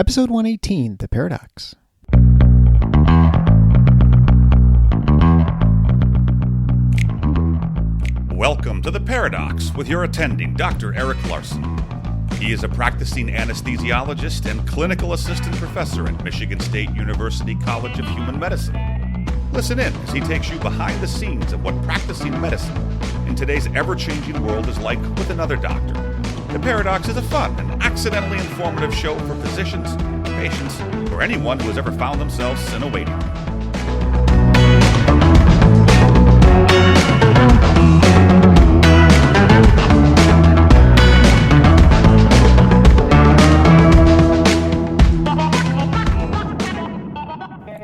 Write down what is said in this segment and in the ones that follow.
Episode 118, The Paradox. Welcome to The Paradox with your attending, Dr. Eric Larson. He is a practicing anesthesiologist and clinical assistant professor at Michigan State University College of Human Medicine. Listen in as he takes you behind the scenes of what practicing medicine in today's ever-changing world is like with another doctor. The Paradox is a fun and accidentally informative show for physicians, patients, or anyone who has ever found themselves in a waiting room.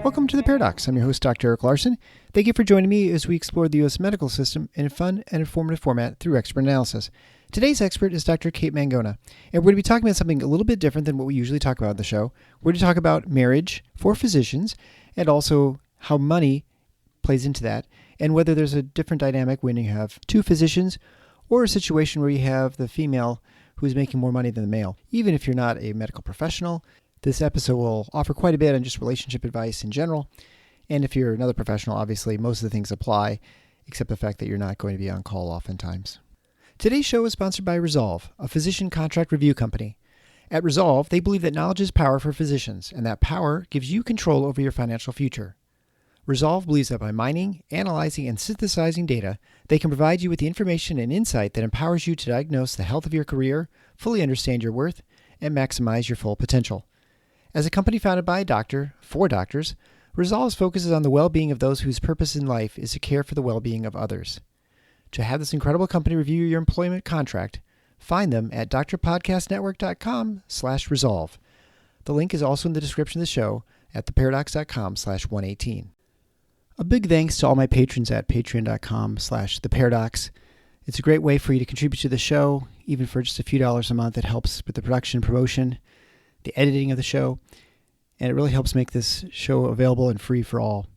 Welcome to The Paradox. I'm your host, Dr. Eric Larson. Thank you for joining me as we explore the U.S. medical system in a fun and informative format through expert analysis. Today's expert is Dr. Kate Mangona, and we're going to be talking about something a little bit different than what we usually talk about on the show. We're going to talk about marriage for physicians and also how money plays into that and whether there's a different dynamic when you have two physicians or a situation where you have the female who's making more money than the male. Even if you're not a medical professional, this episode will offer quite a bit on just relationship advice in general. And if you're another professional, obviously most of the things apply, except the fact that you're not going to be on call oftentimes. Today's show is sponsored by Resolve, a physician contract review company. At Resolve, they believe that knowledge is power for physicians, and that power gives you control over your financial future. Resolve believes that by mining, analyzing, and synthesizing data, they can provide you with the information and insight that empowers you to diagnose the health of your career, fully understand your worth, and maximize your full potential. As a company founded by a doctor, for doctors, Resolve focuses on the well-being of those whose purpose in life is to care for the well-being of others. To have this incredible company review your employment contract, find them at drpodcastnetwork.com/resolve. The link is also in the description of the show at theparadox.com/118. A big thanks to all my patrons at patreon.com/theparadox. It's a great way for you to contribute to the show, even for just a few dollars a month. It helps with the production and promotion, the editing of the show, and it really helps make this show available and free for all.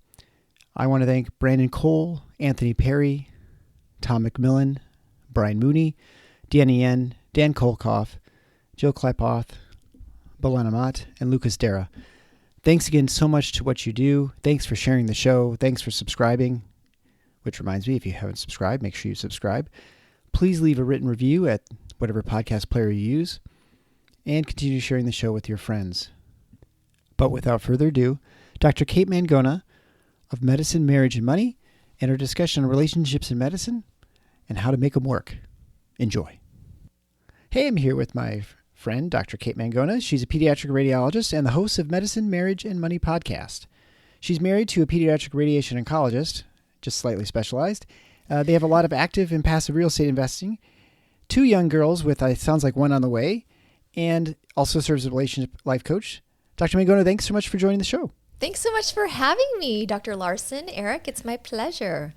I want to thank Brandon Cole, Anthony Perry, Tom McMillan, Brian Mooney, Danny Yen, Dan Kolkoff, Jill Kleipoth, Bolan Amat, and Lucas Dara. Thanks again so much to what you do. Thanks for sharing the show. Thanks for subscribing, which reminds me, if you haven't subscribed, make sure you subscribe. Please leave a written review at whatever podcast player you use, and continue sharing the show with your friends. But without further ado, Dr. Kate Mangona of Medicine, Marriage, and Money, and our discussion on relationships in medicine and how to make them work. Enjoy. Hey, I'm here with my friend, Dr. Kate Mangona. She's a pediatric radiologist and the host of Medicine, Marriage, and Money podcast. She's married to a pediatric radiation oncologist, just slightly specialized. They have a lot of active and passive real estate investing, 2 young girls with, sounds like one on the way, and also serves as a relationship life coach. Dr. Mangona, thanks so much for joining the show. Thanks so much for having me, Dr. Larson. Eric, it's my pleasure.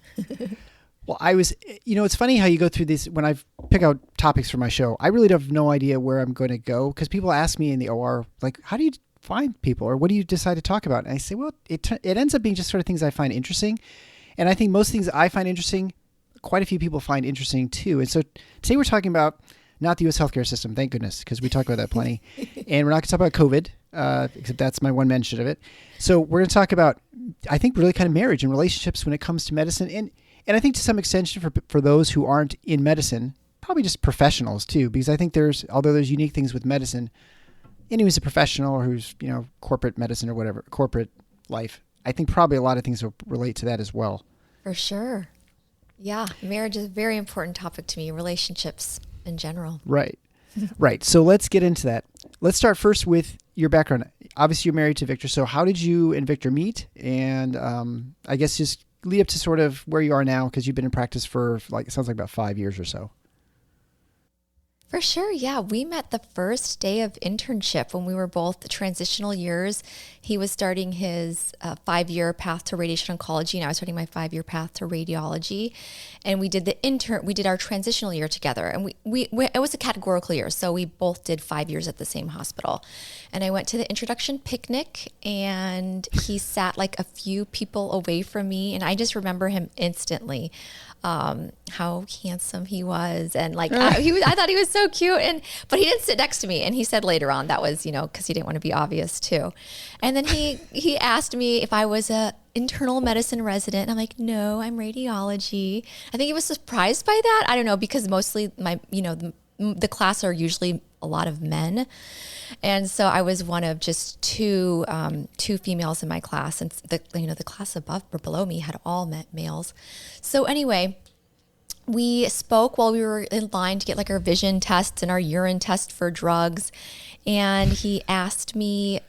Well, it's funny how you go through this. When I pick out topics for my show, I really have no idea where I'm going to go because people ask me in the OR, like, how do you find people or what do you decide to talk about? And I say, well, it ends up being just sort of things I find interesting. And I think most things I find interesting, quite a few people find interesting too. And so today we're talking about not the U.S. healthcare system, thank goodness, because we talk about that plenty. And we're not going to talk about COVID, except that's my one mention of it. So we're going to talk about, I think, really kind of marriage and relationships when it comes to medicine. And I think to some extent for those who aren't in medicine, probably just professionals too, because I think although there's unique things with medicine, anyone who's a professional or who's, corporate medicine or whatever, corporate life, I think probably a lot of things will relate to that as well. For sure. Yeah. Marriage is a very important topic to me, relationships in general. Right. Right. So let's get into that. Let's start first with your background. Obviously, you're married to Victor. So how did you and Victor meet? And I guess just lead up to sort of where you are now, because you've been in practice for it sounds like about 5 years or so. For sure, yeah. We met the first day of internship when we were both transitional years. He was starting his 5-year path to radiation oncology, and I was starting my 5-year path to radiology. And we did our transitional year together, and it was a categorical year, so we both did 5 years at the same hospital. And I went to the introduction picnic, and he sat like a few people away from me, and I just remember him instantly. how handsome he was. And like, I thought he was so cute. But he didn't sit next to me. And he said later on that was, because he didn't want to be obvious too. And then he asked me if I was a internal medicine resident. And I'm like, no, I'm radiology. I think he was surprised by that. I don't know, because mostly the class are usually a lot of men. And so I was one of just two females in my class, and the class above or below me had all males. So anyway, we spoke while we were in line to get like our vision tests and our urine test for drugs. And he asked me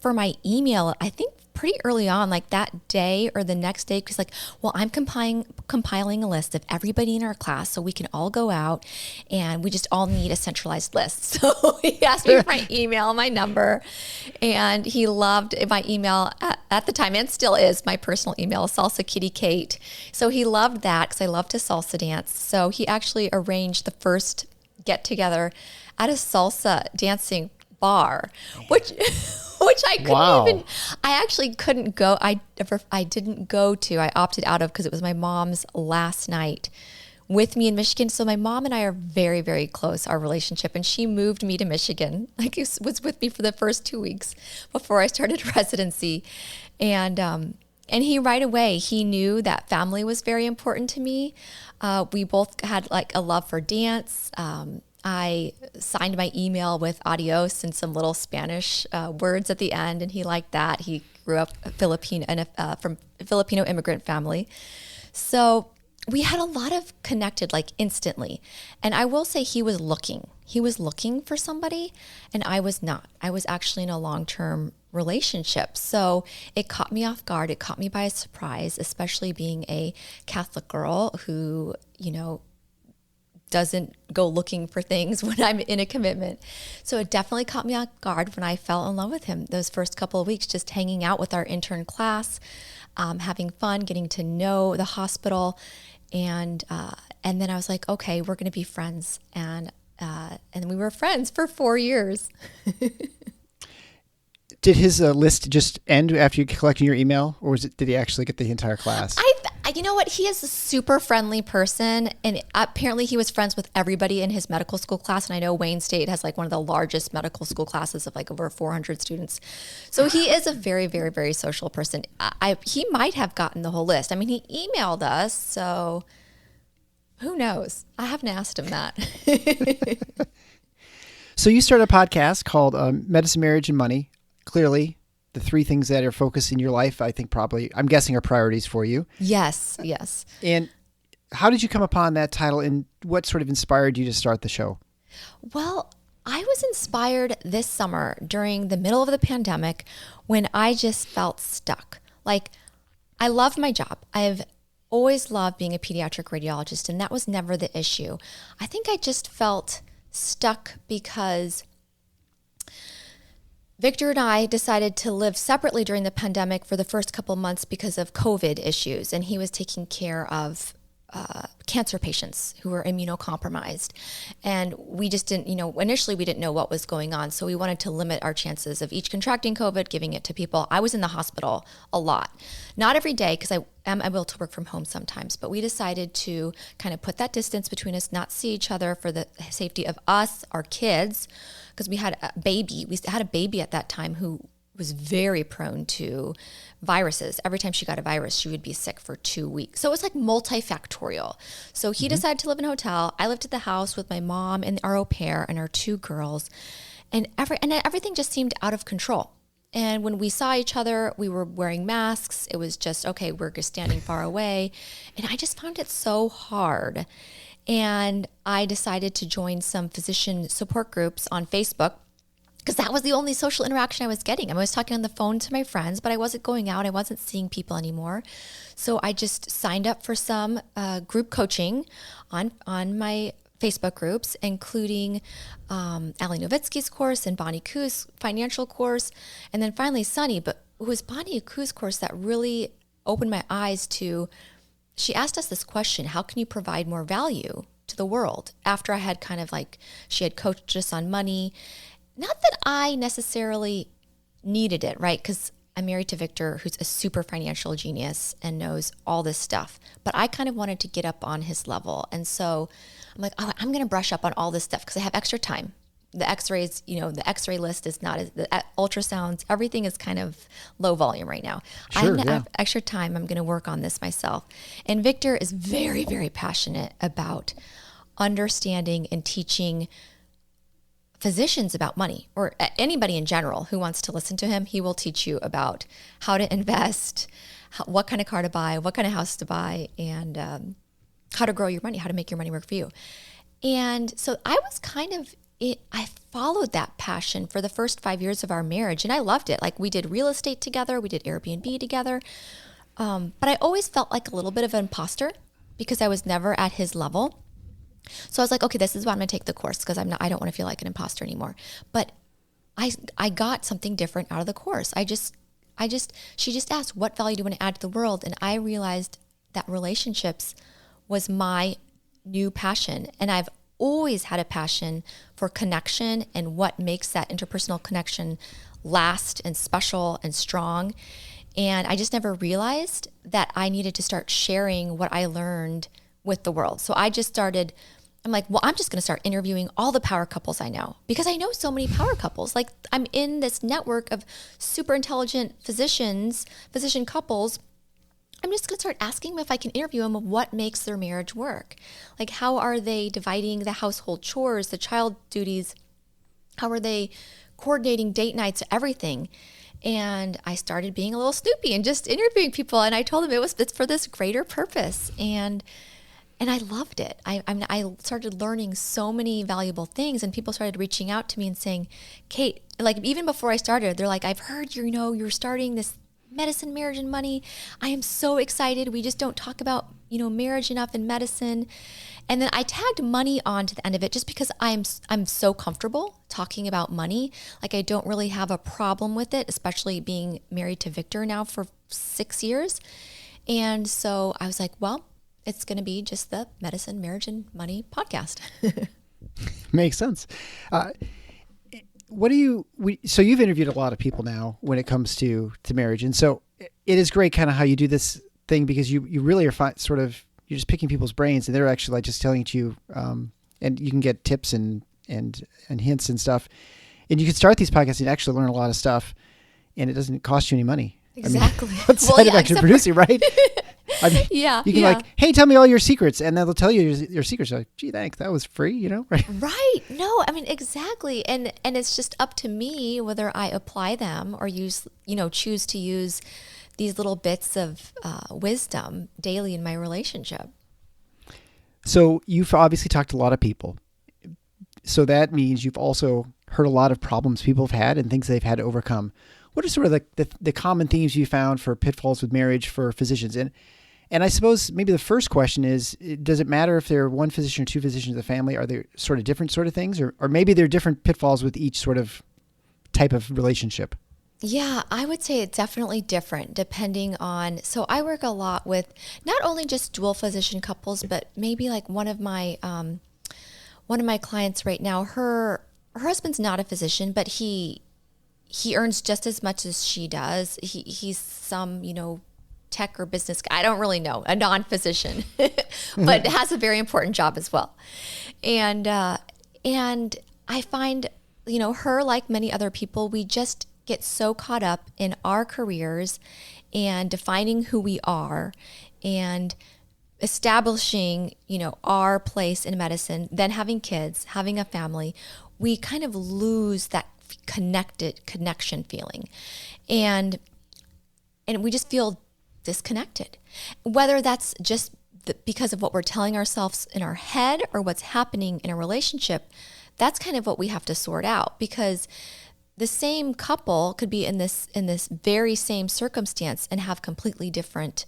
for my email, I think pretty early on, like that day or the next day, because like, well, I'm compiling a list of everybody in our class so we can all go out, and we just all need a centralized list. So he asked me for my email, my number, and he loved my email at the time, and still is my personal email, Salsa Kitty Kate. So he loved that because I love to salsa dance. So he actually arranged the first get together at a salsa dancing bar, which I couldn't even, I actually couldn't go. I didn't go to, I opted out of because it was my mom's last night with me in Michigan. So my mom and I are very, very close, our relationship. And she moved me to Michigan, like he was with me for the first 2 weeks before I started residency. And he right away, he knew that family was very important to me. We both had like a love for dance. I signed my email with adios and some little Spanish words at the end, and he liked that. He grew up from a Filipino immigrant family. So we had a lot of connected, like instantly. And I will say he was looking. He was looking for somebody, and I was not. I was actually in a long-term relationship. So it caught me off guard. It caught me by surprise, especially being a Catholic girl who, doesn't go looking for things when I'm in a commitment. So it definitely caught me off guard when I fell in love with him those first couple of weeks, just hanging out with our intern class, having fun, getting to know the hospital. And then I was like, okay, we're going to be friends. And we were friends for 4 years. Did his list just end after you collected your email, or did he actually get the entire class? You know what? He is a super friendly person, and apparently he was friends with everybody in his medical school class. And I know Wayne State has like one of the largest medical school classes of like over 400 students. So he is a very, very, very social person. He might have gotten the whole list. I mean, he emailed us, so who knows? I haven't asked him that. So you started a podcast called Medicine, Marriage, and Money. Clearly, the three things that are focused in your life, I think I'm guessing are priorities for you. Yes. And how did you come upon that title, and what sort of inspired you to start the show? Well, I was inspired this summer during the middle of the pandemic when I just felt stuck. Like, I love my job. I've always loved being a pediatric radiologist, and that was never the issue. I think I just felt stuck because Victor and I decided to live separately during the pandemic for the first couple months because of COVID issues, and he was taking care of cancer patients who were immunocompromised. And we just didn't, initially we didn't know what was going on. So we wanted to limit our chances of each contracting COVID, giving it to people. I was in the hospital a lot, not every day because I am able to work from home sometimes, but we decided to kind of put that distance between us, not see each other for the safety of us, our kids, because we had a baby. We had a baby at that time who was very prone to viruses. Every time she got a virus, she would be sick for 2 weeks. So it was like multifactorial. So he decided to live in a hotel. I lived at the house with my mom and our au pair and our 2 girls. And everything just seemed out of control. And when we saw each other, we were wearing masks. It was just, okay, we're just standing far away. And I just found it so hard. And I decided to join some physician support groups on Facebook, because that was the only social interaction I was getting. I was talking on the phone to my friends, but I wasn't going out. I wasn't seeing people anymore. So I just signed up for some group coaching on my Facebook groups, including Ali Novitsky's course and Bonnie Koo's financial course. And then finally Sunny, but it was Bonnie Koo's course that really opened my eyes to, she asked us this question: how can you provide more value to the world? After I had kind of like, she had coached us on money. Not that I necessarily needed it, right? Because I'm married to Victor, who's a super financial genius and knows all this stuff. But I kind of wanted to get up on his level. And so I'm like, oh, I'm going to brush up on all this stuff because I have extra time. The x-rays, the x-ray list is not as, the ultrasounds, everything is kind of low volume right now. Sure, I have extra time. I'm going to work on this myself. And Victor is very, very passionate about understanding and teaching physicians about money, or anybody in general who wants to listen to him. He will teach you about how to invest, what kind of car to buy, what kind of house to buy, and how to grow your money, how to make your money work for you. And so I was I followed that passion for the first 5 years of our marriage, and I loved it. Like, we did real estate together, we did Airbnb together, but I always felt like a little bit of an imposter because I was never at his level. So I was like, okay, this is why I'm going to take the course, because I don't want to feel like an imposter anymore. But I got something different out of the course. She just asked, what value do you want to add to the world? And I realized that relationships was my new passion. And I've always had a passion for connection and what makes that interpersonal connection last and special and strong. And I just never realized that I needed to start sharing what I learned with the world. So I'm just going to start interviewing all the power couples I know, because I know so many power couples. Like, I'm in this network of super intelligent physician couples. I'm just going to start asking them if I can interview them of what makes their marriage work. Like, how are they dividing the household chores, the child duties? How are they coordinating date nights, everything? And I started being a little snoopy and just interviewing people. And I told them it's for this greater purpose. And I loved it. I started learning so many valuable things, and people started reaching out to me and saying, Kate, like, even before I started, they're like, I've heard, you're starting this medicine, marriage, and money. I am so excited. We just don't talk about, marriage enough in medicine. And then I tagged money on to the end of it just because I'm so comfortable talking about money. Like, I don't really have a problem with it, especially being married to Victor now for 6 years. And so I was like, well, it's going to be just the Medicine, Marriage, and Money podcast. Makes sense. So you've interviewed a lot of people now when it comes to marriage. And so it is great kind of how you do this thing, because you really are you're just picking people's brains, and they're actually like just telling you, and you can get tips and hints and stuff. And you can start these podcasts and actually learn a lot of stuff, and it doesn't cost you any money. Exactly. What's the side effect of producing, right? I mean, you can like, hey, tell me all your secrets, and they'll tell you your secrets. You're like, gee, thanks, that was free, right? Right. No, I mean, exactly. And it's just up to me whether I apply them or choose to use these little bits of wisdom daily in my relationship. So you've obviously talked to a lot of people. So that means you've also heard a lot of problems people have had and things they've had to overcome. What are sort of the common themes you found for pitfalls with marriage for physicians? And I suppose maybe the first question is, does it matter if they're one physician or two physicians in the family? Are there sort of different sort of things? Or maybe there are different pitfalls with each sort of type of relationship? Yeah, I would say it's definitely different depending on, so I work a lot with not only just dual physician couples, but maybe like one of my clients right now, her husband's not a physician, but he earns just as much as she does. He's some, tech or business guy. I don't really know, a non-physician, but has a very important job as well. And I find, her, like many other people, we just get so caught up in our careers and defining who we are and establishing, our place in medicine, then having kids, having a family. We kind of lose that connection feeling. And we just feel disconnected, whether that's just because of what we're telling ourselves in our head or what's happening in a relationship. That's kind of what we have to sort out, because the same couple could be in this very same circumstance and have completely different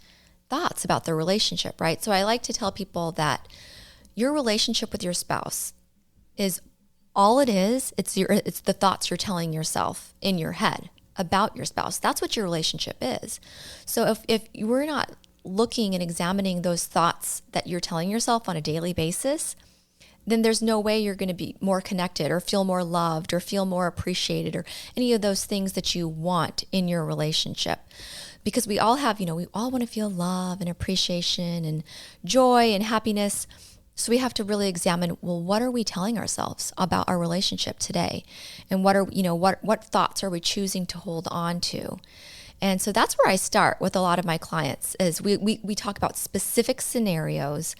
thoughts about their relationship, right? So I like to tell people that your relationship with your spouse is all it is. It's the thoughts you're telling yourself in your head about your spouse. That's what your relationship is. So if we're not looking and examining those thoughts that you're telling yourself on a daily basis, then there's no way you're going to be more connected or feel more loved or feel more appreciated or any of those things that you want in your relationship. Because we all have, we all want to feel love and appreciation and joy and happiness. So we have to really examine, well, what are we telling ourselves about our relationship today? And what thoughts are we choosing to hold on to? And so that's where I start with a lot of my clients is we talk about specific scenarios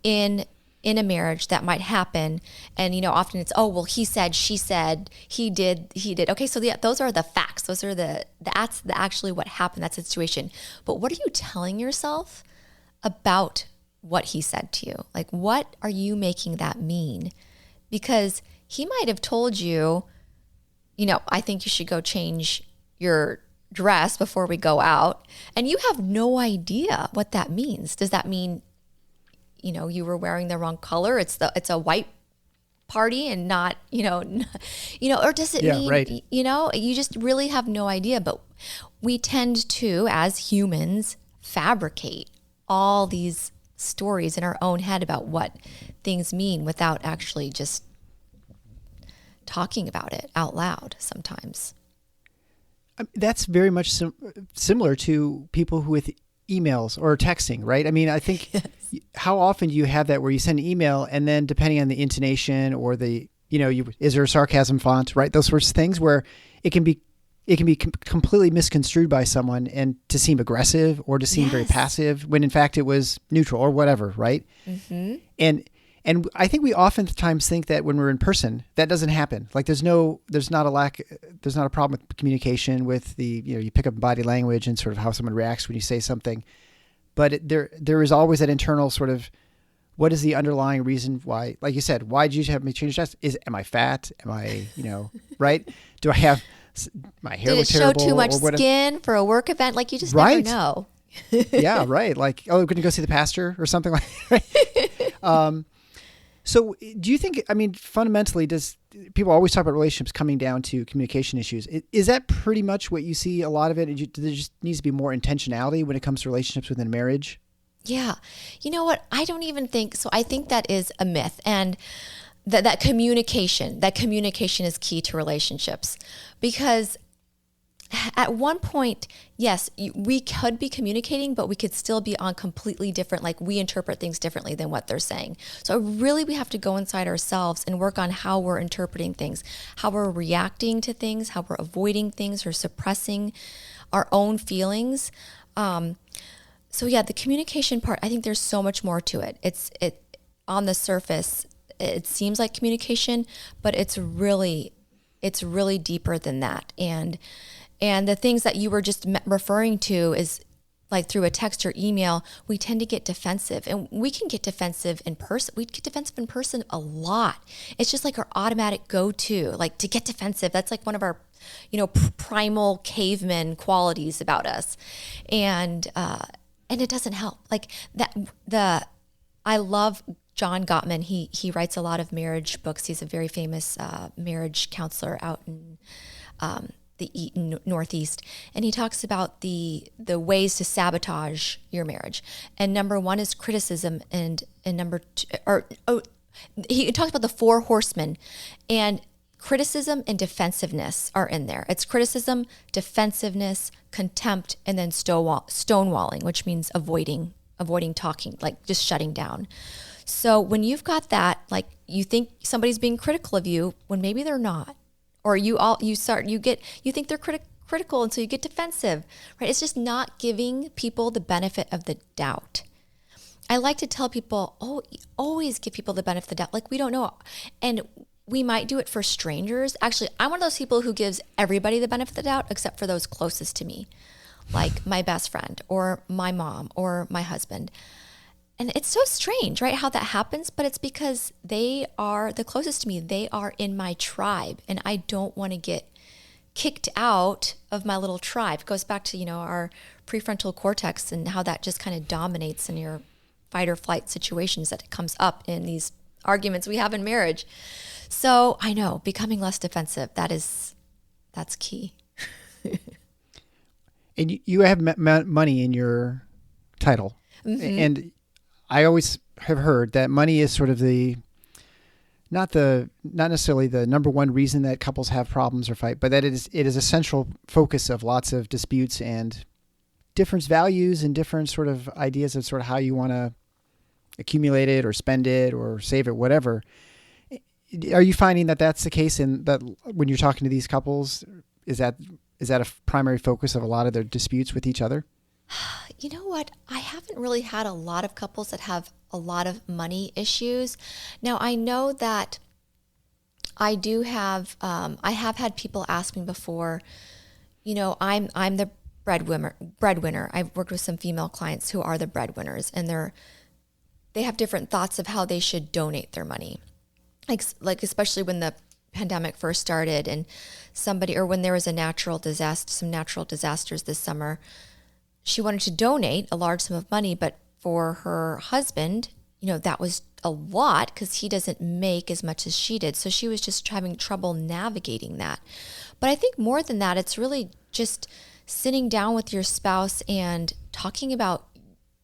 in a marriage that might happen. And, often it's, oh, well, he said, she said, he did. Okay, so those are the facts. Those are that's actually what happened, that situation. But what are you telling yourself about what he said to you? Like, what are you making that mean? Because he might have told you, I think you should go change your dress before we go out. And you have no idea what that means. Does that mean, you were wearing the wrong color? It's a white party and not, or does it mean, right. You just really have no idea. But we tend to, as humans, fabricate all these stories in our own head about what things mean without actually just talking about it out loud sometimes. That's very much similar to people who with emails or texting, right? I mean, I think yes. How often do you have that where you send an email and then depending on the intonation or the, is there a sarcasm font, right? Those sorts of things where it can be completely misconstrued by someone and to seem aggressive or to seem very passive when in fact it was neutral or whatever, right? Mm-hmm. And I think we oftentimes think that when we're in person, that doesn't happen. Like there's not a problem with communication with the, you pick up body language and sort of how someone reacts when you say something. But there is always that internal sort of, what is the underlying reason why, like you said, why did you have me change dress? Am I fat? Am I, right? Do I have, my hair was terrible? Did it show too much skin for a work event? Like you just never know. Yeah, right. Like, oh, we're going to go see the pastor or something like that. So do you think, fundamentally, people always talk about relationships coming down to communication issues. Is that pretty much what you see a lot of it? There just needs to be more intentionality when it comes to relationships within marriage? Yeah. You know what? I don't even think so. I think that is a myth. And that communication is key to relationships. Because at one point, yes, we could be communicating, but we could still be on completely different, like we interpret things differently than what they're saying. So really we have to go inside ourselves and work on how we're interpreting things, how we're reacting to things, how we're avoiding things or suppressing our own feelings. So yeah, the communication part, I think there's so much more to it. It on the surface, it seems like communication, but it's really deeper than that. And the things that you were just referring to is like through a text or email, we tend to get defensive, and we can get defensive in person. We get defensive in person a lot. It's just like our automatic go-to, like to get defensive. That's like one of our, primal caveman qualities about us. And it doesn't help. Like that, I love John Gottman. He writes a lot of marriage books. He's a very famous marriage counselor out in the Eaton Northeast, and he talks about the ways to sabotage your marriage. And number one is criticism, and number two, he talks about the 4 horsemen, and criticism and defensiveness are in there. It's criticism, defensiveness, contempt, and then stonewalling, which means avoiding talking, like just shutting down. So when you've got that, like you think somebody's being critical of you when maybe they're not. Or you think they're critical, and so you get defensive, right? It's just not giving people the benefit of the doubt. I like to tell people, always give people the benefit of the doubt. Like we don't know, and we might do it for strangers. Actually, I'm one of those people who gives everybody the benefit of the doubt, except for those closest to me, like my best friend or my mom or my husband. And it's so strange, right, how that happens, but it's because they are the closest to me. They are in my tribe, and I don't want to get kicked out of my little tribe. It goes back to, our prefrontal cortex and how that just kind of dominates in your fight or flight situations that it comes up in these arguments we have in marriage. So I know, becoming less defensive, that's key. And you have money in your title. Mm-hmm. And I always have heard that money is sort of the not necessarily the number one reason that couples have problems or fight, but that it is a central focus of lots of disputes and different values and different sort of ideas of sort of how you want to accumulate it or spend it or save it, whatever. Are you finding that that's the case in that when you're talking to these couples? Is that a primary focus of a lot of their disputes with each other? You know what? I haven't really had a lot of couples that have a lot of money issues. Now, I know that I do have, I have had people ask me before, I'm the breadwinner. I've worked with some female clients who are the breadwinners, and they have different thoughts of how they should donate their money. Like especially when the pandemic first started and when there was some natural disasters this summer, she wanted to donate a large sum of money, but for her husband, that was a lot because he doesn't make as much as she did. So she was just having trouble navigating that. But I think more than that, it's really just sitting down with your spouse and talking about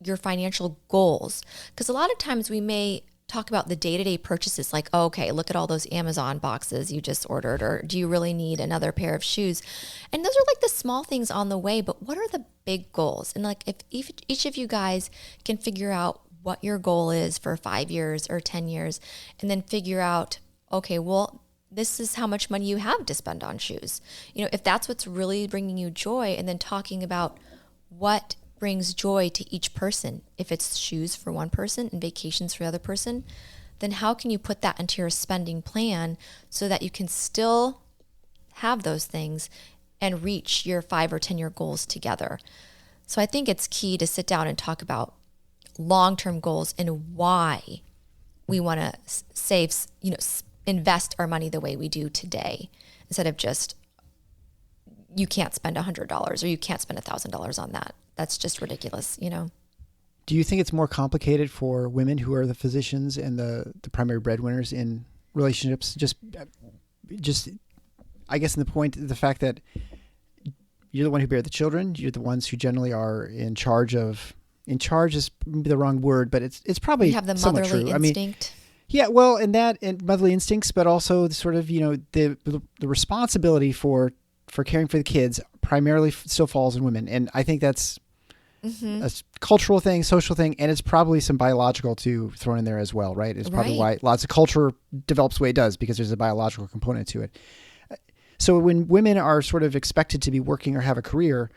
your financial goals. Because a lot of times we may talk about the day-to-day purchases, like, oh, okay, look at all those Amazon boxes you just ordered, or do you really need another pair of shoes? And those are like the small things on the way, but what are the big goals? And like if each of you guys can figure out what your goal is for 5 years or 10 years, and then figure out, okay, well, this is how much money you have to spend on shoes. If that's what's really bringing you joy, and then talking about what brings joy to each person. If it's shoes for one person and vacations for the other person, then how can you put that into your spending plan so that you can still have those things and reach your 5 or 10 year goals together? So I think it's key to sit down and talk about long-term goals and why we want to save, invest our money the way we do today, instead of just, you can't spend $100 or you can't spend $1,000 on that. That's just ridiculous, Do you think it's more complicated for women who are the physicians and the primary breadwinners in relationships? Just, I guess, in the fact that you're the one who bear the children, you're the ones who generally are in charge is maybe the wrong word, but it's probably you have the motherly instinct. Yeah, well, and motherly instincts, but also the sort of, the responsibility for caring for the kids primarily still falls on women. And I think that's a cultural thing, social thing, and it's probably some biological too thrown in there as well, right? It's probably why lots of culture develops the way it does, because there's a biological component to it. So when women are sort of expected to be working or have a career,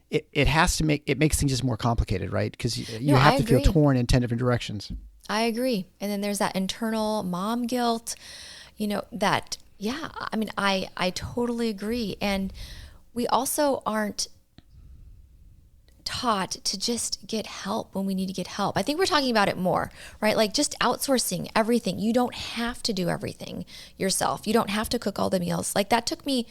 it makes things just more complicated, right? Because you have to feel torn in 10 different directions. I agree. And then there's that internal mom guilt, that, yeah, I mean, I totally agree. And we also aren't taught to just get help when we need to get help. I think we're talking about it more, right? Like just outsourcing everything. You don't have to do everything yourself. You don't have to cook all the meals. Like that took me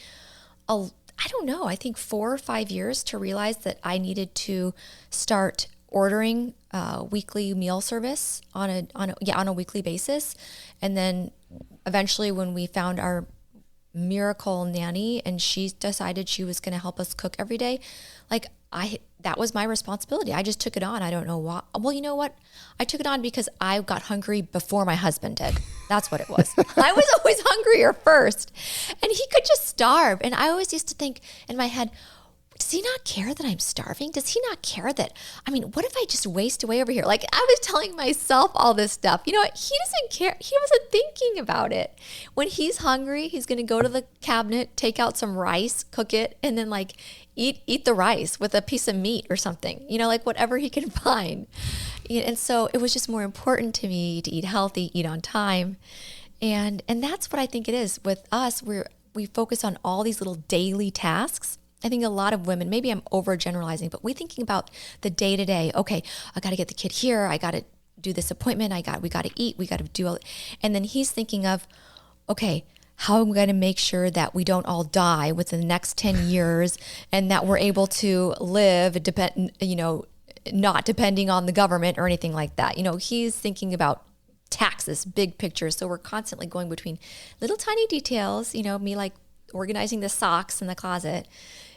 I think 4 or 5 years to realize that I needed to start ordering weekly meal service on a weekly basis. And then eventually when we found our miracle nanny and she decided she was going to help us cook every day, that was my responsibility. I just took it on. I don't know why. Well, you know what? I took it on because I got hungry before my husband did. That's what it was. I was always hungrier first, and he could just starve. And I always used to think in my head, does he not care that I'm starving? Does he not care that, what if I just waste away over here? Like I was telling myself all this stuff. You know what? He doesn't care. He wasn't thinking about it. When he's hungry, he's going to go to the cabinet, take out some rice, cook it, and then eat the rice with a piece of meat or something, whatever he can find. And so it was just more important to me to eat healthy, eat on time. And that's what I think it is with us. We focus on all these little daily tasks. I think a lot of women, maybe I'm overgeneralizing, but we're thinking about the day to day. Okay, I got to get the kid here. I got to do this appointment. we got to eat. We got to do all. And then he's thinking of, okay, how am I going to make sure that we don't all die within the next 10 years and that we're able to live, not depending on the government or anything like that. He's thinking about taxes, big picture. So we're constantly going between little tiny details, me like organizing the socks in the closet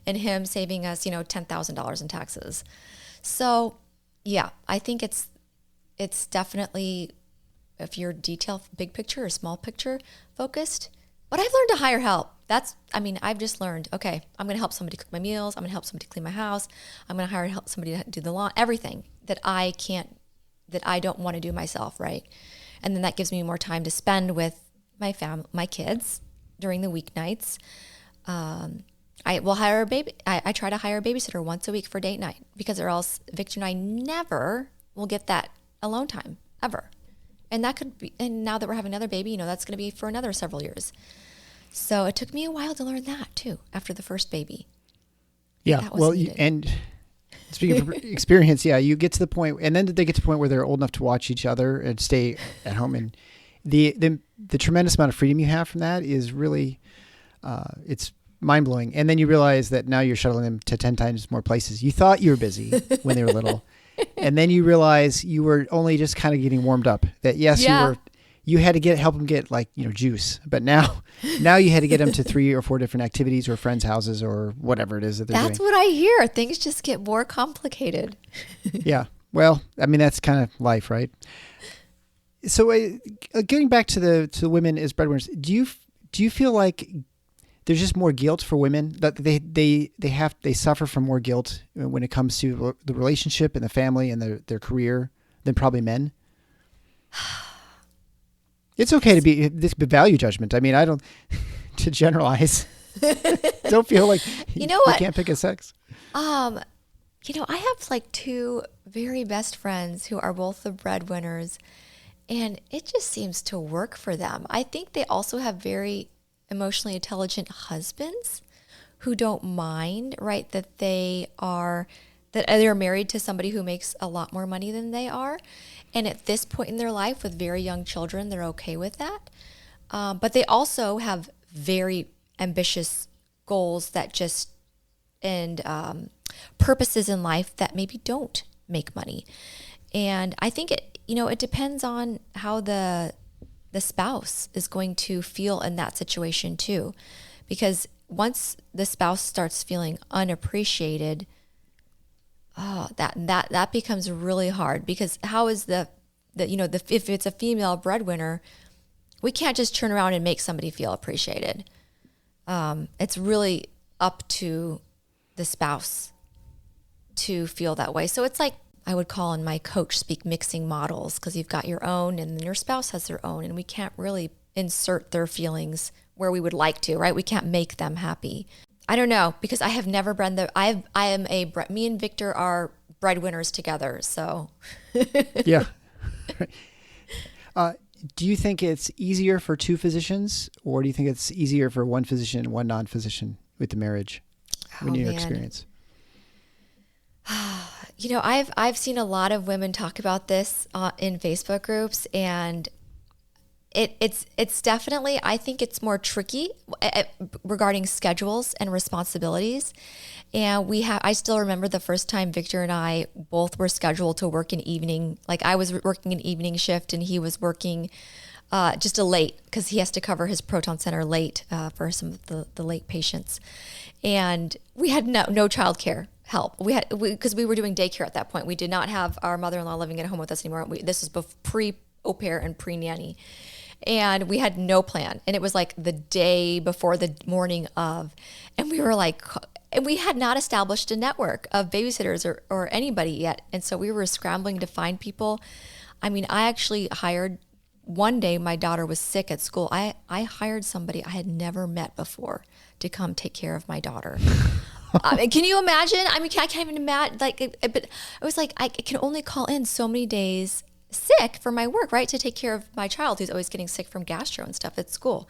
and him saving us, $10,000 in taxes. So yeah, I think it's definitely if you're big picture or small picture focused. But I've learned to hire help. I've just learned, okay, I'm going to help somebody cook my meals. I'm going to help somebody clean my house. I'm going to help somebody to do the lawn, everything that I don't want to do myself, right? And then that gives me more time to spend with my kids during the weeknights. I will hire a baby. I try to hire a babysitter once a week for date night, because or else Victor and I never will get that alone time ever. And that could be, and now that we're having another baby, that's going to be for another several years. So it took me a while to learn that too, after the first baby. Yeah. Well, and speaking of experience, yeah, you get to the point, and then they get to the point where they're old enough to watch each other and stay at home. And the tremendous amount of freedom you have from that is really, it's mind blowing. And then you realize that now you're shuttling them to 10 times more places. You thought you were busy when they were little. And then you realize you were only just kind of getting warmed up. That yes, you had to help them get juice, but now you had to get them to 3 or 4 different activities or friends' houses or whatever it is that they're doing. That's what I hear. Things just get more complicated. Yeah. Well, that's kind of life, right? So getting back to the women as breadwinners, do you feel like there's just more guilt for women, that they suffer from more guilt when it comes to the relationship and the family and their career than probably men? It's okay to be this value judgment. I don't to generalize. Don't feel like you can't pick a sex. I have 2 very best friends who are both the breadwinners, and it just seems to work for them. I think they also have very emotionally intelligent husbands who don't mind, right, that they're married to somebody who makes a lot more money than they are. And at this point in their life with very young children, they're okay with that. But they also have very ambitious goals and purposes in life that maybe don't make money. And I think it depends on how the spouse is going to feel in that situation too. Because once the spouse starts feeling unappreciated, that becomes really hard, because how is if it's a female breadwinner, we can't just turn around and make somebody feel appreciated. It's really up to the spouse to feel that way. So it's like I would call in my coach speak mixing models, because you've got your own and then your spouse has their own, and we can't really insert their feelings where we would like to, right? We can't make them happy. I don't know, because I have never been me and Victor are breadwinners together. So yeah. Do you think it's easier for 2 physicians, or do you think it's easier for 1 physician and 1 non-physician with the marriage in your experience? I've seen a lot of women talk about this in Facebook groups, and it's definitely, I think it's more tricky regarding schedules and responsibilities. And I still remember the first time Victor and I both were scheduled to work an evening, like I was working an evening shift and he was working just a late, because he has to cover his proton center late for some of the late patients. And we had no childcare help. Because we were doing daycare at that point. We did not have our mother-in-law living at home with us anymore. This was pre-au pair and pre-nanny. And we had no plan. And it was like the day before the morning of. And we were like, and we had not established a network of babysitters or anybody yet. And so we were scrambling to find people. I actually hired, one day my daughter was sick at school. I hired somebody I had never met before to come take care of my daughter. Can you imagine? I can't even imagine. But I was like, I can only call in so many days sick for my work, right? To take care of my child who's always getting sick from gastro and stuff at school.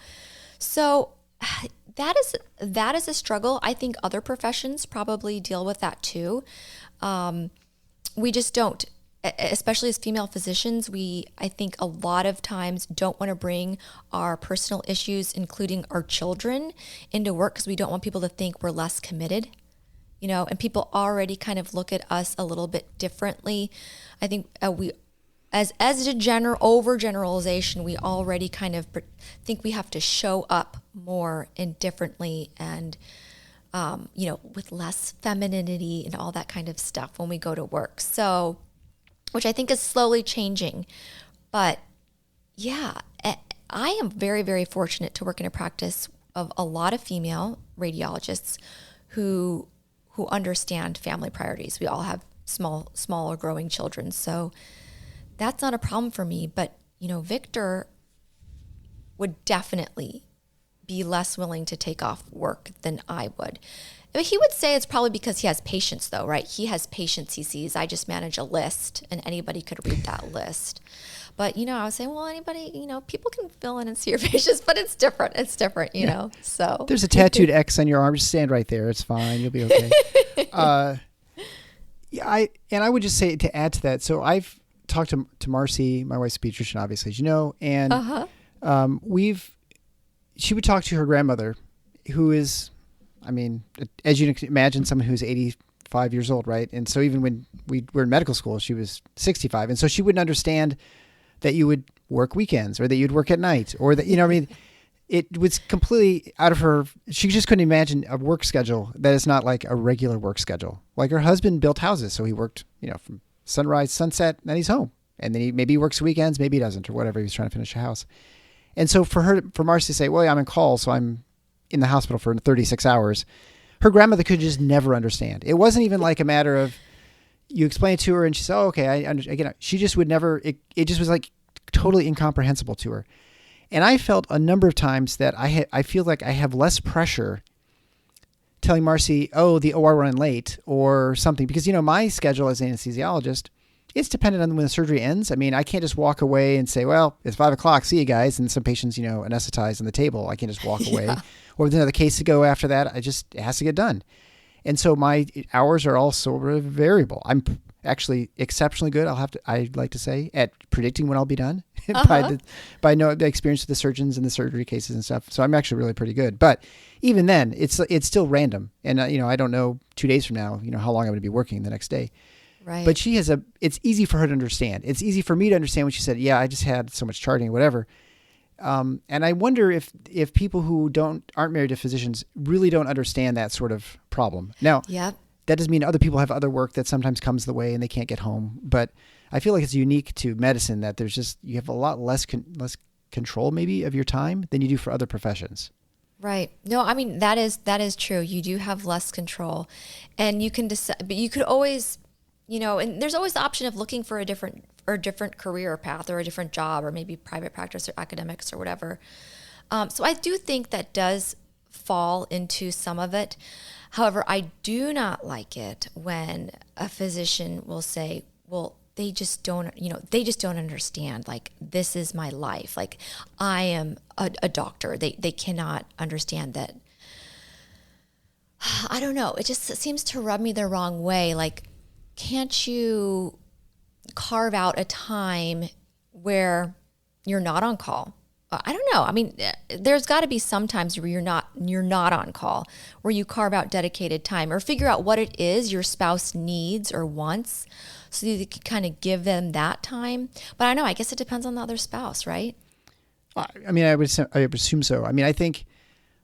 So that is a struggle. I think other professions probably deal with that too. We just don't, especially as female physicians, I think a lot of times don't want to bring our personal issues, including our children, into work, because we don't want people to think we're less committed, and people already kind of look at us a little bit differently. I think as a overgeneralization, we already kind of think we have to show up more and differently and, with less femininity and all that kind of stuff when we go to work. So, which I think is slowly changing, but Yeah, I am very, very fortunate to work in a practice of a lot of female radiologists who understand family priorities. We all have small or growing children, so that's not a problem for me. But Victor would definitely be less willing to take off work than I would. But he would say it's probably because he has patience, though, right? He has patience. He sees I just manage a list, and anybody could read that list. But, I would say, well, anybody, people can fill in and see your patients, but it's different. It's different, you know, so. There's a tattooed X on your arm. Just stand right there. It's fine. You'll be okay. I would just say to add to that. So I've talked to Marcy, my wife's a pediatrician, obviously, as you know, and she would talk to her grandmother, who is, as you can imagine, someone who's 85 years old, right? And so even when we were in medical school, she was 65. And so she wouldn't understand that you would work weekends or that you'd work at night or that, it was completely out of her. She just couldn't imagine a work schedule that is not like a regular work schedule. Like her husband built houses. So he worked, from sunrise, sunset, then he's home. And then maybe he works weekends, maybe he doesn't, or whatever. He was trying to finish a house. And so for Marcy to say, well, I'm in call, so I'm in the hospital for 36 hours, her grandmother could just never understand. It wasn't even like a matter of you explain it to her and she said, oh, okay, I understand. She just would never, it just was like totally incomprehensible to her. And I felt a number of times that I feel like I have less pressure telling Marcy, oh, the OR run late or something, because, my schedule as an anesthesiologist, it's dependent on when the surgery ends. I can't just walk away and say, well, it's 5:00. See you guys. And some patients, anesthetized on the table. I can't just walk away. Or there's another case to go after that. It has to get done. And so my hours are all sort of variable. I'm actually exceptionally good, I'd like to say, at predicting when I'll be done by the experience with the surgeons and the surgery cases and stuff. So I'm actually really pretty good. But even then, it's still random. And, I don't know 2 days from now, how long I'm going to be working the next day. Right. But it's easy for her to understand. It's easy for me to understand when she said, yeah, I just had so much charting or whatever. And I wonder if people who aren't married to physicians really don't understand that sort of problem. Now, that doesn't mean other people have other work that sometimes comes the way and they can't get home. But I feel like it's unique to medicine that you have a lot less control maybe of your time than you do for other professions. Right. No, that is true. You do have less control, and you can decide, but you could always, and there's always the option of looking for a different career path or a different job or maybe private practice or academics or whatever. So I do think that does fall into some of it. However, I do not like it when a physician will say, well, they just don't understand. Like, this is my life. Like, I am a doctor. They cannot understand that. I don't know. It just seems to rub me the wrong way. Like, can't you carve out a time where you're not on call? I don't know. There's got to be some times where you're not on call, where you carve out dedicated time or figure out what it is your spouse needs or wants so that you can kind of give them that time. But I know, I guess it depends on the other spouse, right? I would assume so. I think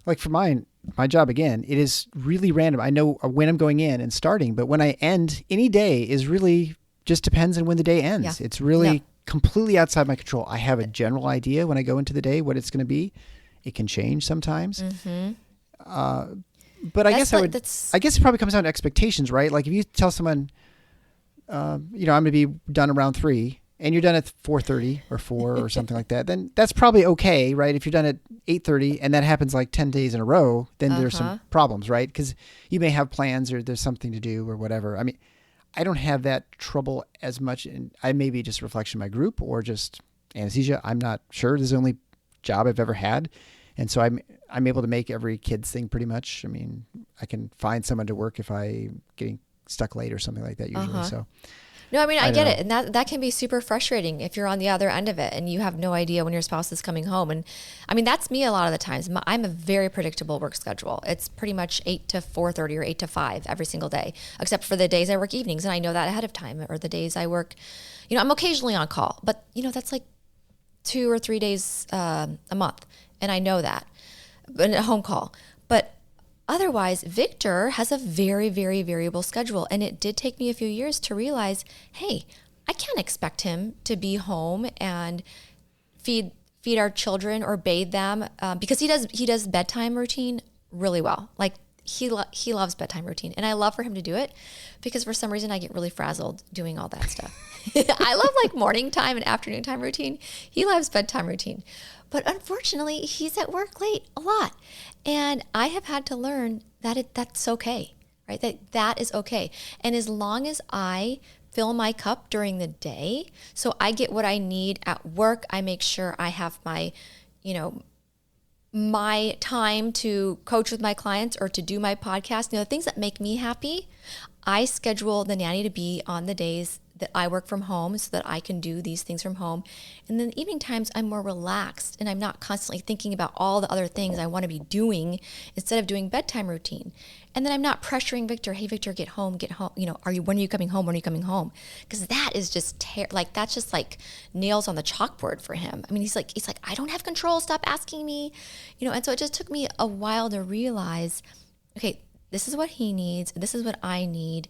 like for my job, again, it is really random. I know when I'm going in and starting, but when I end, any day is really just depends on when the day ends. Yeah. It's really completely outside my control. I have a general idea when I go into the day what it's going to be. It can change sometimes. Mm-hmm. But I guess it probably comes down to expectations, right? Like if you tell someone, I'm going to be done around 3 and you're done at 4:30 or 4 or something like that, then that's probably okay, right? If you're done at 8:30 and that happens like 10 days in a row, then there's some problems, right? Because you may have plans or there's something to do or whatever. I don't have that trouble as much, and I may be just a reflection of my group or just anesthesia. I'm not sure. This is the only job I've ever had, and so I'm able to make every kid's thing pretty much. I can find someone to work if I'm getting stuck late or something like that usually. So, no, I get it, and that can be super frustrating if you're on the other end of it and you have no idea when your spouse is coming home. And that's me a lot of the times. I'm a very predictable work schedule. It's pretty much 8 to 4:30 or 8 to 5 every single day, except for the days I work evenings, and I know that ahead of time. Or the days I work, I'm occasionally on call, but that's like 2 or 3 days a month, and I know that, but a home call. But otherwise, Victor has a very, very variable schedule. And it did take me a few years to realize, hey, I can't expect him to be home and feed our children or bathe them, because he does bedtime routine really well. Like he loves bedtime routine, and I love for him to do it because for some reason I get really frazzled doing all that stuff. I love like morning time and afternoon time routine. He loves bedtime routine, but unfortunately he's at work late a lot, and I have had to learn that that's okay, right? That is okay, and as long as I fill my cup during the day, so I get what I need at work. I make sure I have my, my time to coach with my clients or to do my podcast, the things that make me happy. I schedule the nanny to be on the days that I work from home so that I can do these things from home. And then evening times, I'm more relaxed and I'm not constantly thinking about all the other things I want to be doing instead of doing bedtime routine. And then I'm not pressuring Victor, hey, Victor, get home. When are you coming home? When are you coming home? Because that is just, that's just like nails on the chalkboard for him. I mean, he's like, I don't have control. Stop asking me, and so it just took me a while to realize, okay, this is what he needs. This is what I need.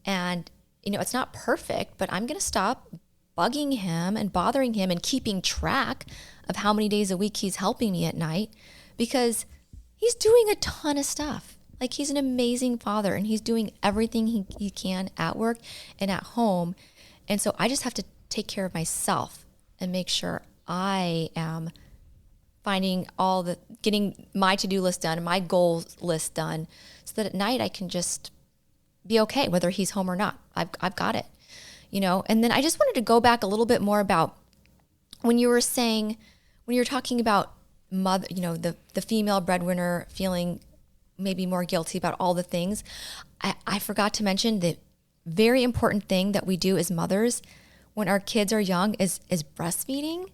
And it's not perfect, but I'm going to stop bugging him and bothering him and keeping track of how many days a week he's helping me at night, because he's doing a ton of stuff. Like, he's an amazing father and he's doing everything he can at work and at home. And so I just have to take care of myself and make sure I am getting my to-do list done, my goals list done, so that at night I can just be okay, whether he's home or not. I've got it, And then I just wanted to go back a little bit more about when you were talking about mother, the female breadwinner feeling maybe more guilty about all the things. I forgot to mention the very important thing that we do as mothers when our kids are young is breastfeeding.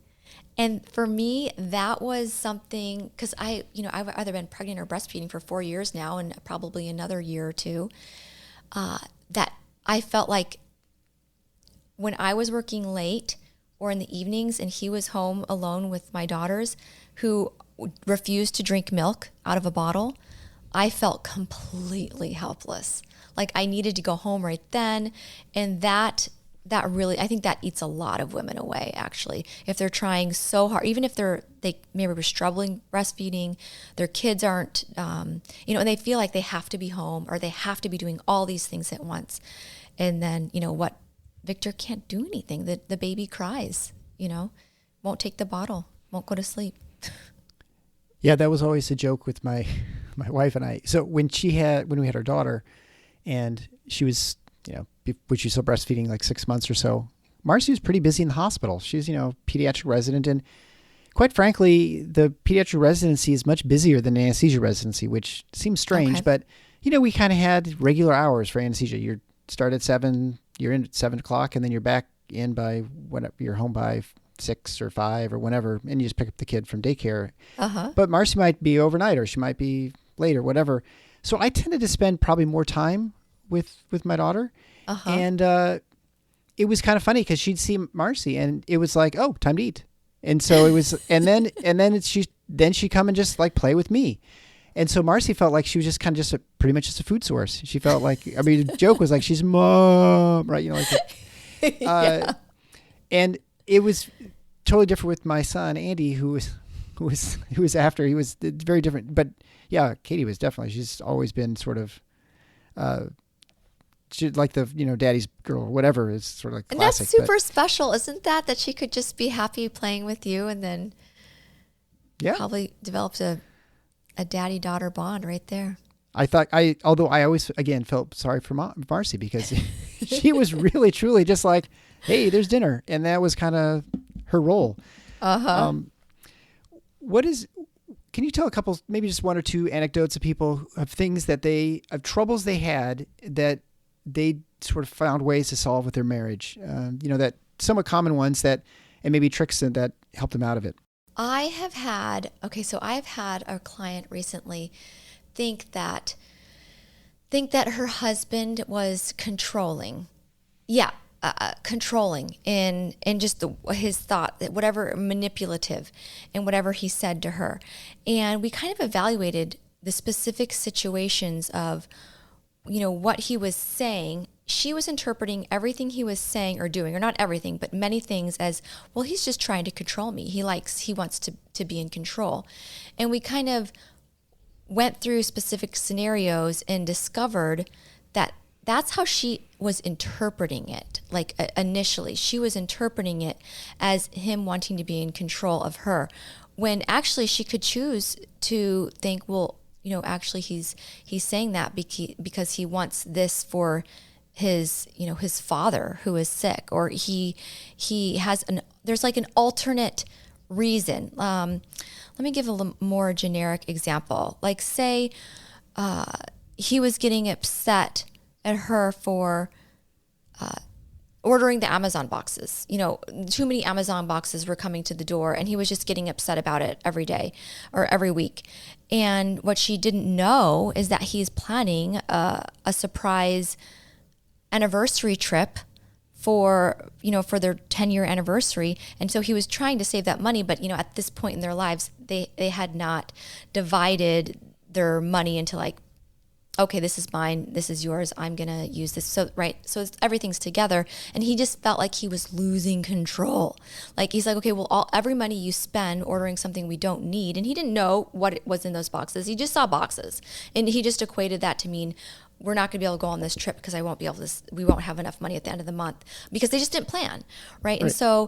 And for me, that was something, because I've either been pregnant or breastfeeding for 4 years now, and probably another year or two, that I felt like when I was working late or in the evenings and he was home alone with my daughters who refused to drink milk out of a bottle, I felt completely helpless. Like I needed to go home right then. And that really, I think that eats a lot of women away, actually. If they're trying so hard, even if they maybe were struggling breastfeeding, their kids aren't, and they feel like they have to be home or they have to be doing all these things at once. And then, what? Victor can't do anything. The baby cries, won't take the bottle, won't go to sleep. Yeah, that was always a joke with my wife and I. So when we had our daughter and she was, when she was still breastfeeding like 6 months or so, Marcy was pretty busy in the hospital. She's, pediatric resident. And quite frankly, the pediatric residency is much busier than anesthesia residency, which seems strange. Okay. But, we kind of had regular hours for anesthesia. You start at 7, you're in at 7 o'clock, and then you're back in by whenever you're home by 6 or 5 or whenever, and you just pick up the kid from daycare. Uh-huh. But Marcy might be overnight or she might be late or whatever. So I tended to spend probably more time with my daughter. Uh-huh. And it was kind of funny because she'd see Marcy and it was like, oh, time to eat. And so it was, and then she'd come and just like play with me. And so Marcy felt like she was just kind of pretty much just a food source. She felt like, the joke was like, she's mom, right? Yeah. And it was totally different with my son, Andy, who was after. He was very different. But yeah, Katie was definitely, she's always been sort of, she, like the, daddy's girl or whatever is sort of like classic. And that's super special, isn't that she could just be happy playing with you and then probably developed a daddy-daughter bond right there. Although I always, again, felt sorry for Marcy because she was really, truly just like, hey, there's dinner. And that was kind of her role. Uh-huh. Can you tell a couple, maybe just one or two anecdotes of people of things of troubles they had that they sort of found ways to solve with their marriage? That somewhat common ones and maybe tricks that helped them out of it. I've had a client recently think that her husband was controlling. Yeah. Controlling in just his thought, whatever, manipulative in whatever he said to her. And we kind of evaluated the specific situations of, what he was saying. she was interpreting everything he was saying or doing, or not everything, but many things as, well, he's just trying to control me. He wants to be in control. And we kind of went through specific scenarios and discovered that that's how she was interpreting it. Like initially, she was interpreting it as him wanting to be in control of her, when actually she could choose to think, well, actually he's saying that because he wants this for his father who is sick, or he has there's like an alternate reason. Let me give a more generic example. Like say he was getting upset at her for ordering the Amazon boxes. Too many Amazon boxes were coming to the door, and he was just getting upset about it every day or every week. And what she didn't know is that he's planning a surprise anniversary trip for their 10-year anniversary. And so he was trying to save that money, but at this point in their lives, they had not divided their money into like, okay, this is mine, this is yours, I'm gonna use this. So everything's together, and he just felt like he was losing control. Like he's like, okay, well, every money you spend ordering something we don't need, and he didn't know what it was in those boxes. He just saw boxes, and he just equated that to mean, we're not gonna be able to go on this trip because we won't have enough money at the end of the month, because they just didn't plan, right? And so,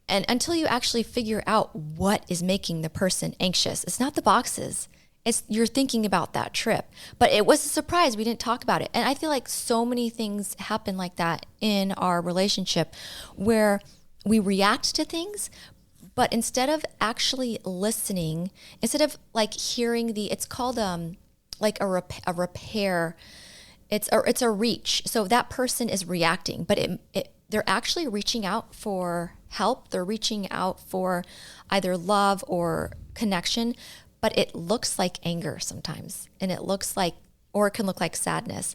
and until you actually figure out what is making the person anxious, it's not the boxes. You're thinking about that trip. But it was a surprise. We didn't talk about it. And I feel like so many things happen like that in our relationship, where we react to things, but instead of actually listening, instead of like hearing it's called like a repair. It's a reach. So that person is reacting, but they're actually reaching out for help. They're reaching out for either love or connection. But it looks like anger sometimes, and it can look like sadness,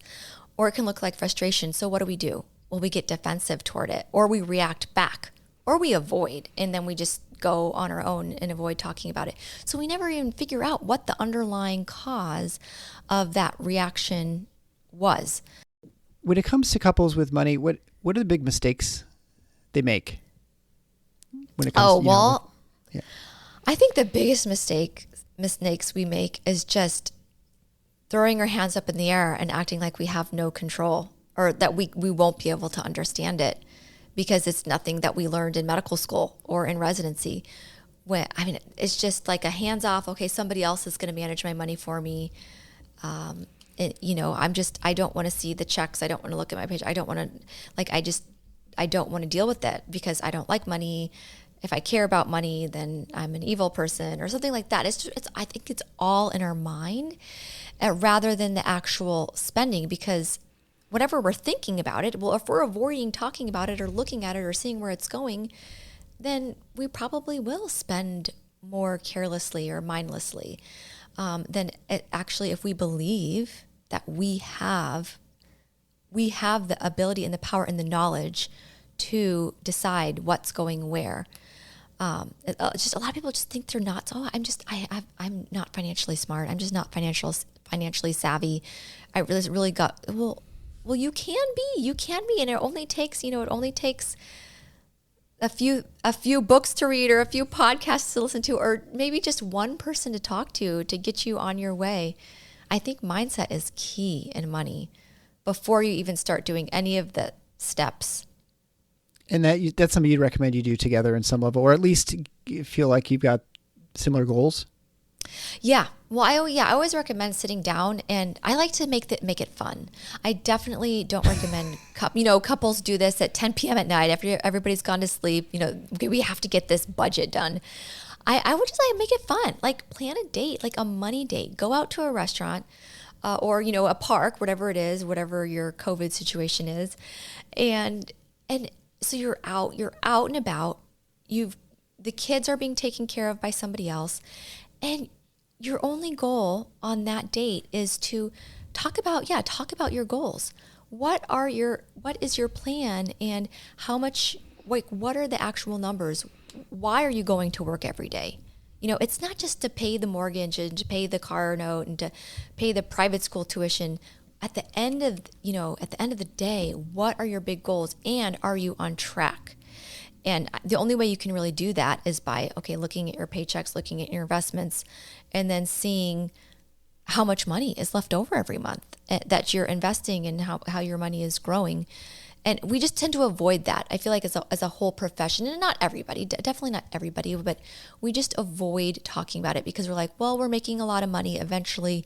or it can look like frustration. So what do? Well, we get defensive toward it, or we react back, or we avoid, and then we just go on our own and avoid talking about it. So we never even figure out what the underlying cause of that reaction was. When it comes to couples with money, what are the big mistakes they make? When it comes I think the biggest mistakes we make is just throwing our hands up in the air and acting like we have no control, or that we won't be able to understand it because it's nothing that we learned in medical school or in residency. It's just like a hands off, okay, somebody else is going to manage my money for me. I don't want to see the checks. I don't want to look at my page. I don't want to deal with that because I don't like money. If I care about money, then I'm an evil person or something like that. I think it's all in our mind rather than the actual spending, because whatever we're thinking about it, well, if we're avoiding talking about it or looking at it or seeing where it's going, then we probably will spend more carelessly or mindlessly than actually if we believe that we have the ability and the power and the knowledge to decide what's going where. Just a lot of people just think they're not. Oh, I'm not financially smart. I'm just not financially savvy. I really got, well, you can be, and it only takes a few books to read, or a few podcasts to listen to, or maybe just one person to talk to get you on your way. I think mindset is key in money before you even start doing any of the steps. And that's something you'd recommend you do together in some level, or at least feel like you've got similar goals? Yeah. Well, I always recommend sitting down, and I like to make it fun. I definitely don't recommend, couples do this at 10 p.m. at night after everybody's gone to sleep. Okay, we have to get this budget done. I would just make it fun. Like plan a date, like a money date. Go out to a restaurant or, a park, whatever it is, whatever your COVID situation is. And so you're out and about. The kids are being taken care of by somebody else, and your only goal on that date is to talk about your goals. What is your plan, and how much? What are the actual numbers? Why are you going to work every day? It's not just to pay the mortgage and to pay the car note and to pay the private school tuition. at the end of, the day, what are your big goals and are you on track? And the only way you can really do that is by, looking at your paychecks, looking at your investments, and then seeing how much money is left over every month that you're investing and how your money is growing. And we just tend to avoid that. I feel like as a whole profession, and not everybody, definitely not everybody, but we just avoid talking about it because we're like, well, we're making a lot of money. Eventually,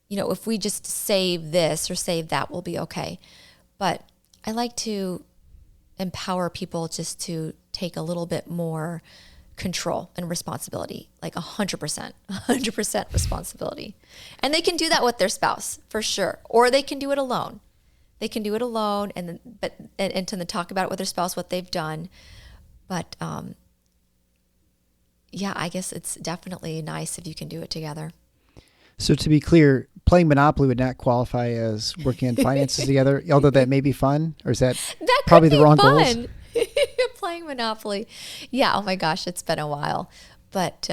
if we just save this or save that, we'll be okay. But I like to empower people just to take a little bit more control and responsibility, like 100% responsibility. And they can do that with their spouse for sure, or they can do it alone. They can do it alone and to talk about it with their spouse, what they've done. But I guess it's definitely nice if you can do it together. So to be clear, playing Monopoly would not qualify as working on finances together, although that may be fun, or is that probably the wrong goals? Playing Monopoly. Yeah, oh my gosh, it's been a while. But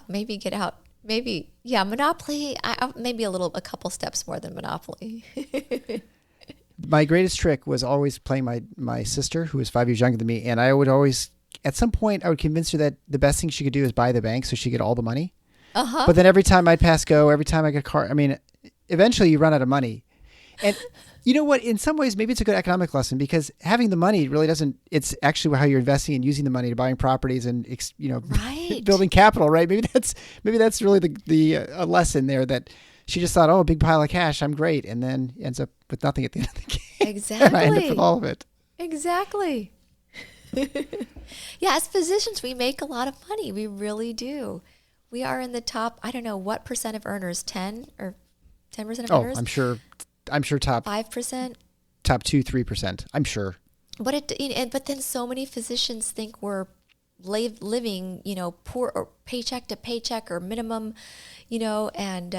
maybe get out. Maybe, Monopoly, maybe a couple steps more than Monopoly. My greatest trick was always playing my sister, who was 5 years younger than me, and I would always, at some point, I would convince her that the best thing she could do is buy the bank so she could get all the money. Uh-huh. But then every time I'd pass go, every time I get a car, eventually you run out of money. And you know what? In some ways, maybe it's a good economic lesson because having the money really doesn't, it's actually how you're investing and using the money to buying properties and, right. building capital, right? Maybe that's really the lesson there that she just thought, oh, a big pile of cash, I'm great. And then ends up with nothing at the end of the game. Exactly. And I end up with all of it. Exactly. As physicians, we make a lot of money. We really do. We are in the top, I don't know, what percent of earners, 10 or 10% of earners? Oh, I'm sure top 5%? Top 2-3%, I'm sure. But then so many physicians think we're living, poor or paycheck to paycheck or minimum, and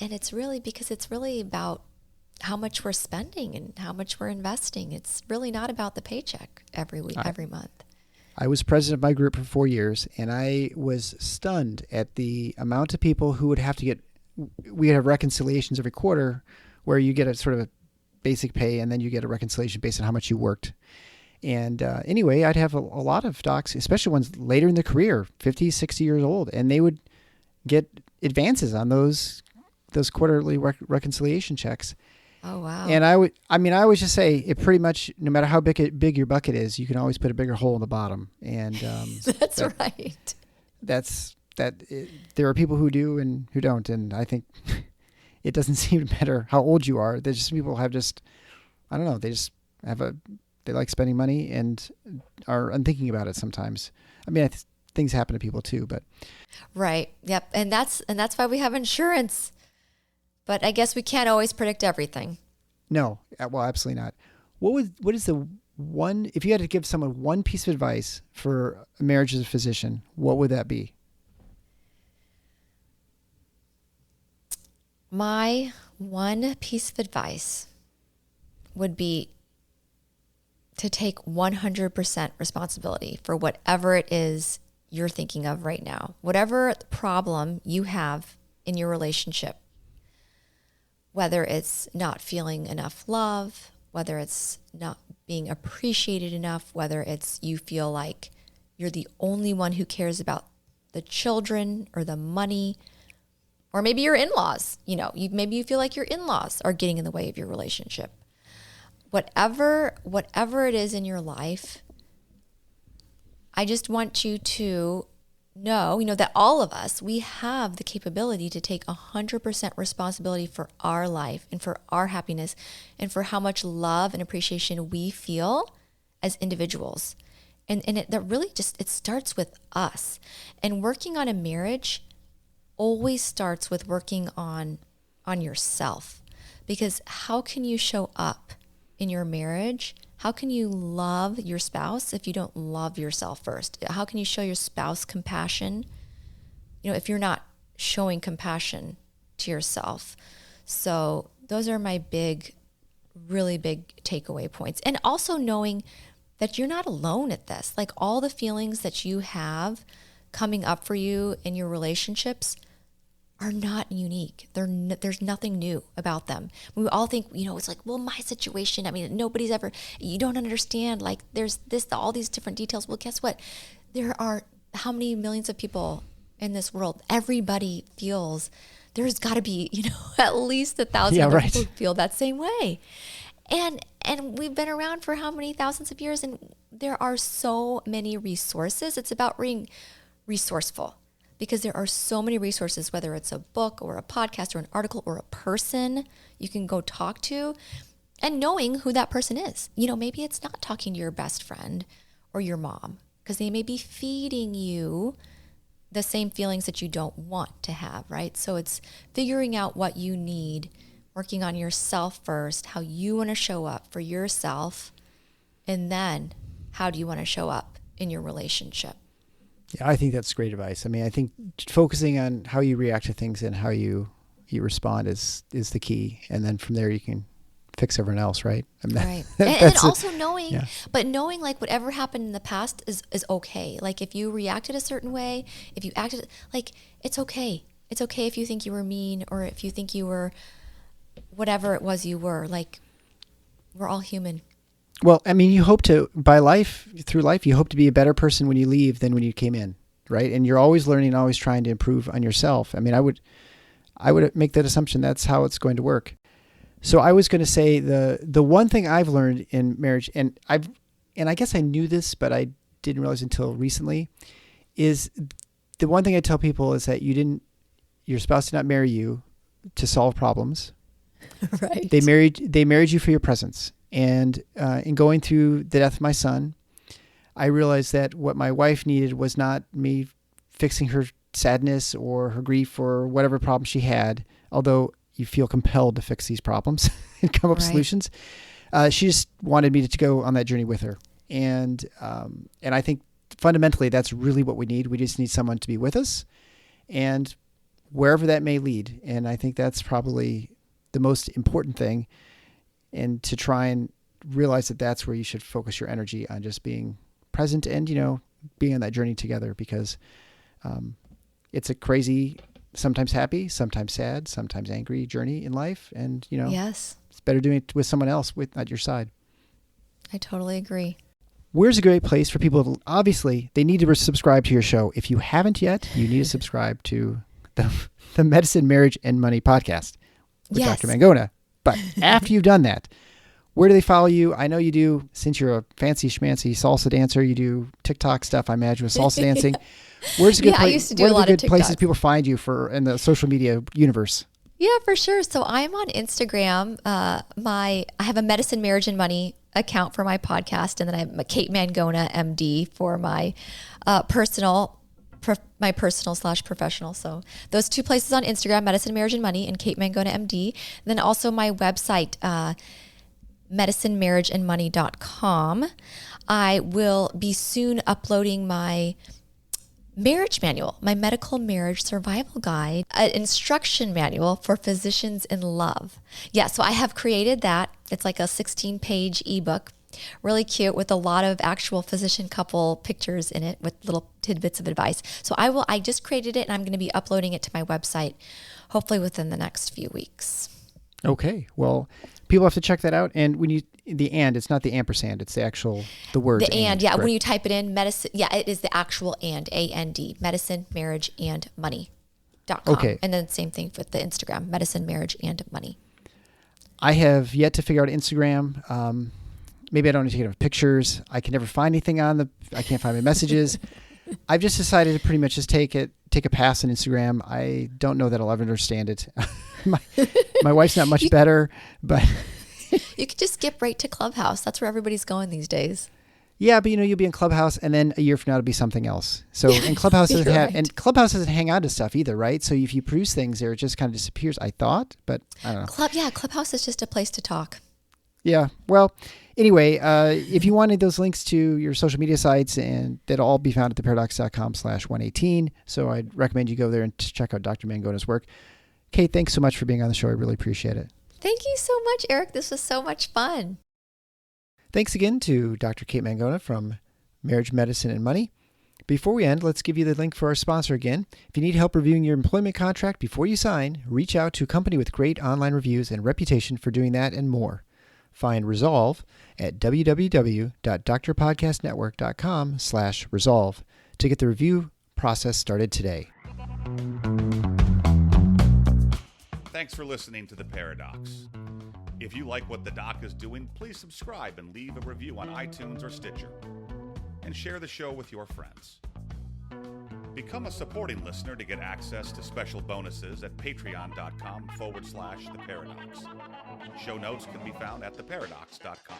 it's really because it's really about how much we're spending and how much we're investing. It's really not about the paycheck every week, every month. I was president of my group for 4 years, and I was stunned at the amount of people who would have to we have reconciliations every quarter where you get a sort of a basic pay and then you get a reconciliation based on how much you worked. And anyway, I'd have a lot of docs, especially ones later in their career, 50, 60 years old, and they would get advances on those quarterly reconciliation checks. Oh, wow. And I always just say it pretty much, no matter how big your bucket is, you can always put a bigger hole in the bottom. And that's right. There are people who do and who don't. And I think it doesn't seem to matter how old you are. There's just people have I don't know, they like spending money and are unthinking about it sometimes. Things happen to people too, but. Right. Yep. And that's why we have insurance. But I guess we can't always predict everything. No, well, absolutely not. What is the one, if you had to give someone one piece of advice for a marriage as a physician, what would that be? My one piece of advice would be to take 100% responsibility for whatever it is you're thinking of right now. Whatever problem you have in your relationship. Whether it's not feeling enough love, whether it's not being appreciated enough, whether it's you feel like you're the only one who cares about the children or the money, or maybe your in-laws, maybe you feel like your in-laws are getting in the way of your relationship. Whatever it is in your life, I just want you to know, that all of us, we have the capability to take 100% responsibility for our life and for our happiness and for how much love and appreciation we feel as individuals. And that really it starts with us. And working on a marriage always starts with working on yourself. Because how can you show up in your marriage? How can you love your spouse if you don't love yourself first? How can you show your spouse compassion, if you're not showing compassion to yourself? So those are my really big takeaway points. And also knowing that you're not alone at this. Like all the feelings that you have coming up for you in your relationships are not unique. There's nothing new about them. We all think, it's like, well, my situation, I mean, nobody's ever, you don't understand, like there's all these different details. Well, guess what? There are how many millions of people in this world? Everybody feels, there's got to be, at least 1,000 other people who feel that same way. And we've been around for how many thousands of years, and there are so many resources. It's about being resourceful, because there are so many resources, whether it's a book or a podcast or an article or a person you can go talk to, and knowing who that person is. Maybe it's not talking to your best friend or your mom, because they may be feeding you the same feelings that you don't want to have, right? So it's figuring out what you need, working on yourself first, how you want to show up for yourself, and then how do you want to show up in your relationship? Yeah, I think that's great advice. I mean, I think focusing on how you react to things and how you respond is the key. And then from there you can fix everyone else, right? I mean, right. And also knowing, but knowing like whatever happened in the past is okay. Like if you reacted a certain way, if you acted, like it's okay. It's okay if you think you were mean, or if you think you were whatever it was you were. Like, we're all human. Well, I mean, you hope to, through life, you hope to be a better person when you leave than when you came in, right? And you're always learning, always trying to improve on yourself. I mean, I would make that assumption that's how it's going to work. So I was going to say the one thing I've learned in marriage, and I guess I knew this, but I didn't realize until recently, is the one thing I tell people is that your spouse did not marry you to solve problems. Right. They married you for your presence. And in going through the death of my son, I realized that what my wife needed was not me fixing her sadness or her grief or whatever problem she had, although you feel compelled to fix these problems and come up with solutions. She just wanted me to go on that journey with her. And I think fundamentally that's really what we need. We just need someone to be with us, and wherever that may lead. And I think that's probably the most important thing, and to try and realize that that's where you should focus your energy on, just being present and, being on that journey together, because it's a crazy, sometimes happy, sometimes sad, sometimes angry journey in life. And, yes, it's better doing it with someone else at your side. I totally agree. Where's a great place for people to, obviously, they need to subscribe to your show. If you haven't yet, you need to subscribe to the Medicine, Marriage, and Money podcast with Dr. Mangona. But after you've done that, where do they follow you? I know you do, since you're a fancy schmancy salsa dancer, you do TikTok stuff, I imagine, with salsa dancing. Where's a good I used to do a lot of TikToks. Places people find you in the social media universe? Yeah, for sure. So I'm on Instagram. I have a Medicine, Marriage, and Money account for my podcast, and then I have a Kate Mangona MD for my personal / professional. So those two places on Instagram, Medicine, Marriage, and Money, and Kate Mangona MD. And then also my website, medicinemarriageandmoney.com. I will be soon uploading my marriage manual, my medical marriage survival guide, an instruction manual for physicians in love. Yeah, so I have created that. It's like a 16-page ebook. Really cute, with a lot of actual physician couple pictures in it with little tidbits of advice. So I just created it, and I'm going to be uploading it to my website hopefully within the next few weeks. Okay. Well, people have to check that out. And when it's not the ampersand, it's the word. The and, yeah. Correct. When you type it in, medicine, yeah, it is the actual and, A-N-D, Medicine, Marriage, and Money.com. Okay. And then same thing with the Instagram, Medicine, Marriage, and Money. I have yet to figure out Instagram. Maybe I don't need to take pictures. I can never find anything I can't find my messages. I've just decided to pretty much just take a pass on Instagram. I don't know that I'll ever understand it. My wife's not much better, but you could just skip right to Clubhouse. That's where everybody's going these days. Yeah, but you'll be in Clubhouse, and then a year from now it'll be something else. So, and Clubhouse doesn't hang on to stuff either, right? So if you produce things there, it just kind of disappears. I thought, but I don't know. Clubhouse is just a place to talk. Yeah. Well, anyway, if you wanted those links to your social media sites, and that'll all be found at theparadox.com/118. So I'd recommend you go there and check out Dr. Mangona's work. Kate, thanks so much for being on the show. I really appreciate it. Thank you so much, Eric. This was so much fun. Thanks again to Dr. Kate Mangona from Marriage, Medicine, and Money. Before we end, let's give you the link for our sponsor again. If you need help reviewing your employment contract before you sign, reach out to a company with great online reviews and reputation for doing that and more. Find Resolve at www.drpodcastnetwork.com/resolve to get the review process started today. Thanks for listening to The Paradox. If you like what the doc is doing, please subscribe and leave a review on iTunes or Stitcher. And share the show with your friends. Become a supporting listener to get access to special bonuses at patreon.com/theparadox. Show notes can be found at theparadox.com.